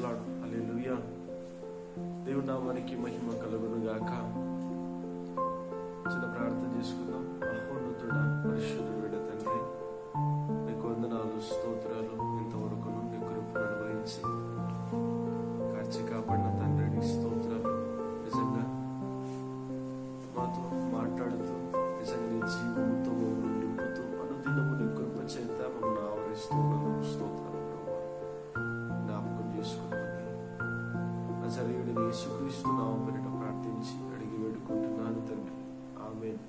Lord. హల్లెలూయా. దేవుని నామానికి మహిమ కలుగును గాక. చిన్న ప్రార్థన చేసుకుందాం. మహోన్నతుడా, పరిశుద్ధుడా తండ్రి, నీకు వందనాలు, స్తోత్రాలు. ఇంతవరకు నీ కృపను అనుభవించి కాచి కాపాడిన తండ్రి, నీ స్తోత్రాలు. నిజంగా మాతో మాట్లాడుతూ, నిజంగా నీ జీవంతో మమ్మల్ని నింపుతూ, అనుదినము నీ కృప చేత మమ్మల్ని ఆవరిస్తూ ఉన్నందుకు స్తోత్రాలు ప్రభువా. జ్ఞాపకం చేసుకున్నామని నజరేయుడైన యేసుక్రీస్తు నామమున పేరిట ప్రార్థించి అడిగి వేడుకుంటున్నాను తండ్రి. ఆమేన్.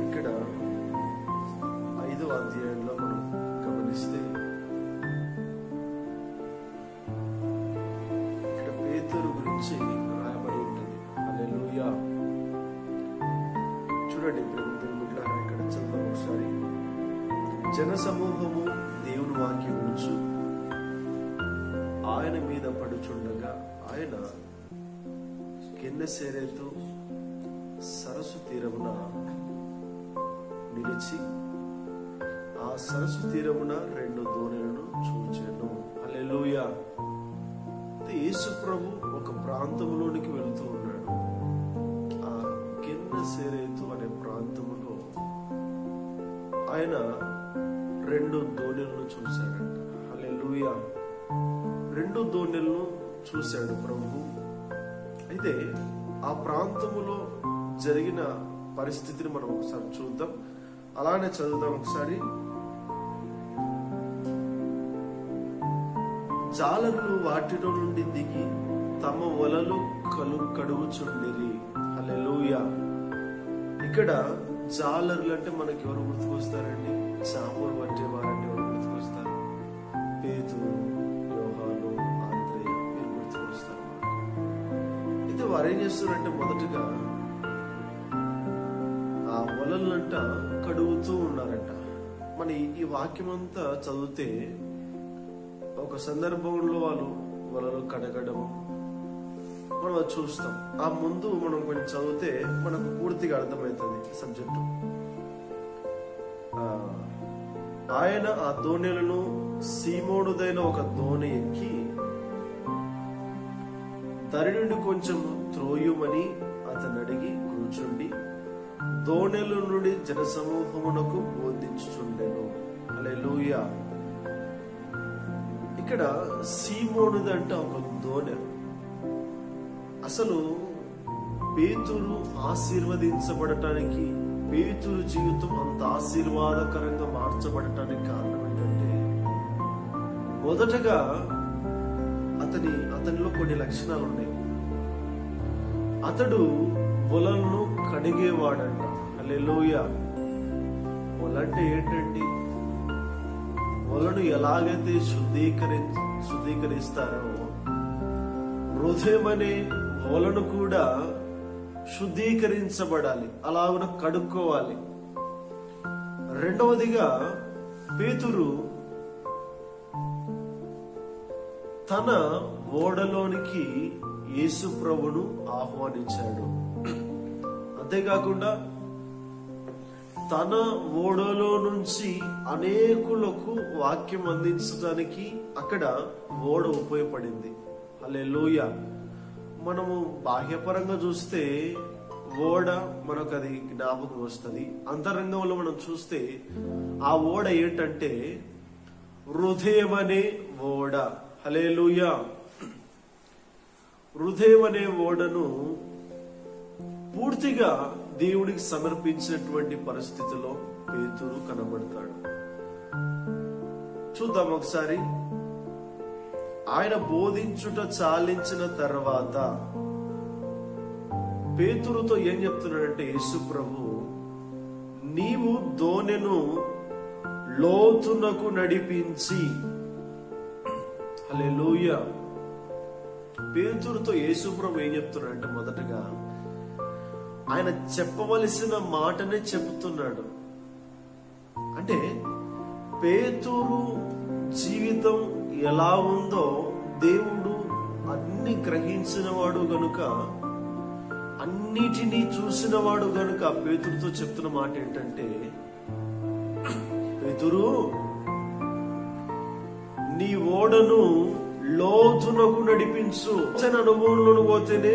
ఇక్కడ 5వ అధ్యాయంలో మనం గమనిస్తే ఇక్కడ పేతురు గురించి రాయబడి ఉంటుంది. హల్లెలూయా. చూడండి ఇక్కడ చదువు ఒకసారి. జన సమూహము దేవుని వాక్యం ఉంచు ఆయన మీద పడుచుండగా ఆయన గెన్నెసరేతు సరస్సు తీరమున నిలిచి ఆ సరస్సు తీరమున 2 దోణులను చూచెను. హల్లెలూయా. యేసు ప్రభు ఒక ప్రాంతంలోనికి వెళుతూ ఉన్నాడు. ఆ గెన్నెసరేతు అనే ప్రాంతంలో ఆయన 2 దోణులను చూశాడంట. హల్లెలూయా. 2 దోణులను చూశాడు ప్రభు. అయితే ఆ ప్రాంతములో జరిగిన పరిస్థితిని మనం ఒకసారి చూద్దాం. అలానే చదువుదాం ఒకసారి. జాలరులు వాటిలో నుండి దిగి తమ వలలు కడుగుచుండిరి. హల్లెలూయా. ఇక్కడ జాలరులు అంటే మనకి ఎవరు గుర్తుకొస్తారండి? చాపలు పట్టేవారంటే ఎవరు గుర్తుకొస్తారు? పేతురు, యోహాను, ఆంద్రేయ, మీరు గుర్తుకొస్తారు. అయితే వారు ఏం చేస్తారంటే మొదటగా ఆ వలలంట కడుగుతూ ఉన్నారంట. మన ఈ వాక్యం అంతా చదివితే ఒక సందర్భంలో వాళ్ళు వలలు కడగడం మనం చూస్తాం. ఆ ముందు మనం కొంచెం చదివితే మనకు పూర్తిగా అర్థమవుతుంది సబ్జెక్టు. ఆయన ఆ దోణెలను సీమోనుదైన ఒక దోణి ఎక్కి దరి నుండి కొంచెం త్రోయుమని అతను అడిగి కూర్చుండి దోణెల నుండి జనసమూహమునకు బోధించుచుండెను. హల్లెలూయా. ఇక్కడ సీమోనుదంట ఒక దోణె. అసలు పేతురు ఆశీర్వదించబడటానికి, పేతురు జీవితం అంత ఆశీర్వాదకరంగా మార్చబడటానికి కారణం ఏంటంటే మొదటగా అతనిలో కొన్ని లక్షణాలు ఉన్నాయి. అతడు వలలను కడిగేవాడంట. హల్లెలూయా. వలంటే ఏంటండి? వలను ఎలాగైతే శుద్ధీకరిస్తారో హృదయం అనే వలను కూడా శుద్ధీకరించబడాలి, అలాగున కడుక్కోవాలి. రెండవదిగా పేతురు తన ఓడలోనికి యేసు ప్రభువును ఆహ్వానించాడు. అంతేకాకుండా తన ఓడలో నుంచి అనేకులకు వాక్యం అందించడానికి అక్కడ ఓడ ఉపయోగపడింది. హల్లెలూయా. మనము బాహ్యపరంగా చూస్తే ఓడ మనకు అది జ్ఞాపకం వస్తుంది. అంతరంగంలో మనం చూస్తే ఆ ఓడ ఏంటంటే హృదయం అనే ఓడ. హల్లెలూయా. హృదయం అనే ఓడను పూర్తిగా దేవుడికి సమర్పించినటువంటి పరిస్థితిలో పేతురు కనబడతాడు. చూద్దాం ఒకసారి. ఆయన బోధించుట చాలించిన తర్వాత పేతురుతో ఏం చెప్తున్నాడంటే యేసు ప్రభు, నీవు దోణెను లోతునకు నడిపించి. హల్లెలూయా. పేతురుతో యేసు ప్రభు ఏం చెప్తున్నాడంటే మొదటగా ఆయన చెప్పవలసిన మాటనే చెబుతున్నాడు. అంటే పేతురు జీవితం ఎలా ఉందో దేవుడు అన్ని గ్రహించిన వాడు గనుక, అన్నిటినీ చూసిన వాడు గనుక పేతురుతో చెప్తున్న మాట ఏంటంటే పేతురు, నీ ఓడను లోతునకు నడిపించు. అనుభవంలోకి పోతేనే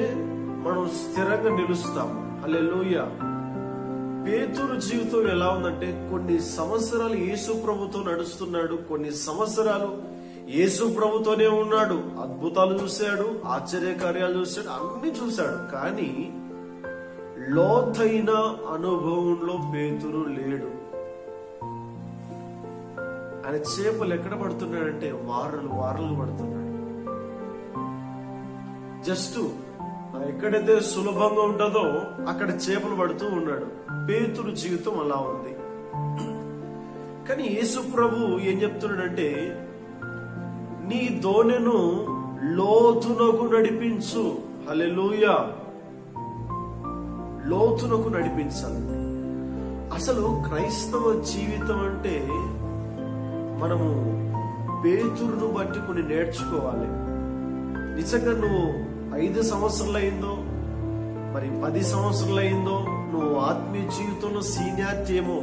మనం స్థిరంగా నిలుస్తాము. హల్లెలూయా. పేతురు జీవితం ఎలా ఉందంటే, కొన్ని సంవత్సరాలు యేసు ప్రభుతో నడుస్తున్నాడు, కొన్ని సంవత్సరాలు యేసు ప్రభుతోనే ఉన్నాడు, అద్భుతాలు చూశాడు, ఆశ్చర్యకార్యాలు చూశాడు, అన్ని చూశాడు. కానీ లోతైన అనుభవంలో పేతురు లేడు. ఆయన చేపలు ఎక్కడ పడుతున్నాడంటే వారలు వారలు పడుతున్నాడు. జస్ట్ ఎక్కడైతే సులభంగా ఉంటుందో అక్కడ చేపలు పడుతూ ఉన్నాడు. పేతురు జీవితం అలా ఉంది. కానీ యేసు ప్రభు ఏం చెప్తున్నాడంటే, నీ దోణెను లోతునకు నడిపించు. హల్లెలూయా. లోతునకు నడిపించాలి. అసలు క్రైస్తవ జీవితం అంటే మనము పేతురును బట్టి కొన్ని నేర్చుకోవాలి. నిజంగా నువ్వు 5 సంవత్సరాలు అయిందో, మరి 10 సంవత్సరాలు అయిందో, నువ్వు ఆత్మీయ జీవితంలో సీనియారిటీ ఏమో,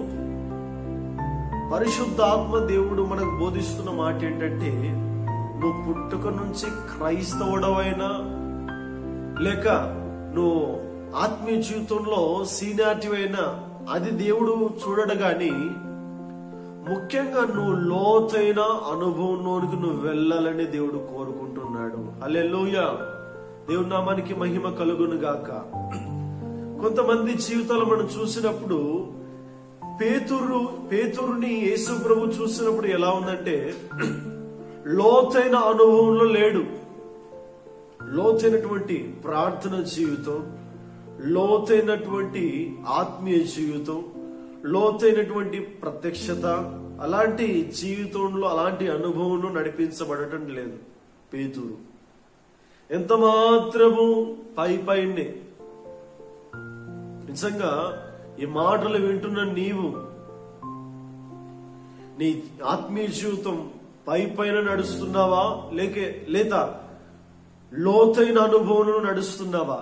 పరిశుద్ధ ఆత్మ దేవుడు మనకు బోధిస్తున్న మాట ఏంటంటే, నువ్వు పుట్టుక నుంచి క్రైస్తవుడవైనా లేక నువ్వు ఆత్మీయ జీవితంలో సీనియారిటీ అయినా అది దేవుడు చూడడు. గాని ముఖ్యంగా నువ్వు లోతైన అనుభవంలోనికి నువ్వు వెళ్ళాలని దేవుడు కోరుకుంటున్నాడు. హల్లెలూయా. దేవుని నామానికి మహిమ కలుగును గాక. కొంతమంది జీవితాలు మనం చూసినప్పుడు పేతురుని యేసు ప్రభు చూసినప్పుడు ఎలా ఉందంటే, లోతైన అనుభవంలో లేడు. లోతైనటువంటి ప్రార్థన జీవితం, లోతైనటువంటి ఆత్మీయ జీవితం, లోతైనటువంటి ప్రత్యక్షత, అలాంటి జీవితంలో అలాంటి అనుభవంలో నడిపించబడటం లేదు పేతురు. ఎంత మాత్రము పైనే. నిజంగా ఈ మాటలు వింటున్న నీవు నీ ఆత్మీయ జీవితం పైన నడుస్తున్నావా, లేదా లోతైన అనుభవంలో నడుస్తున్నావా?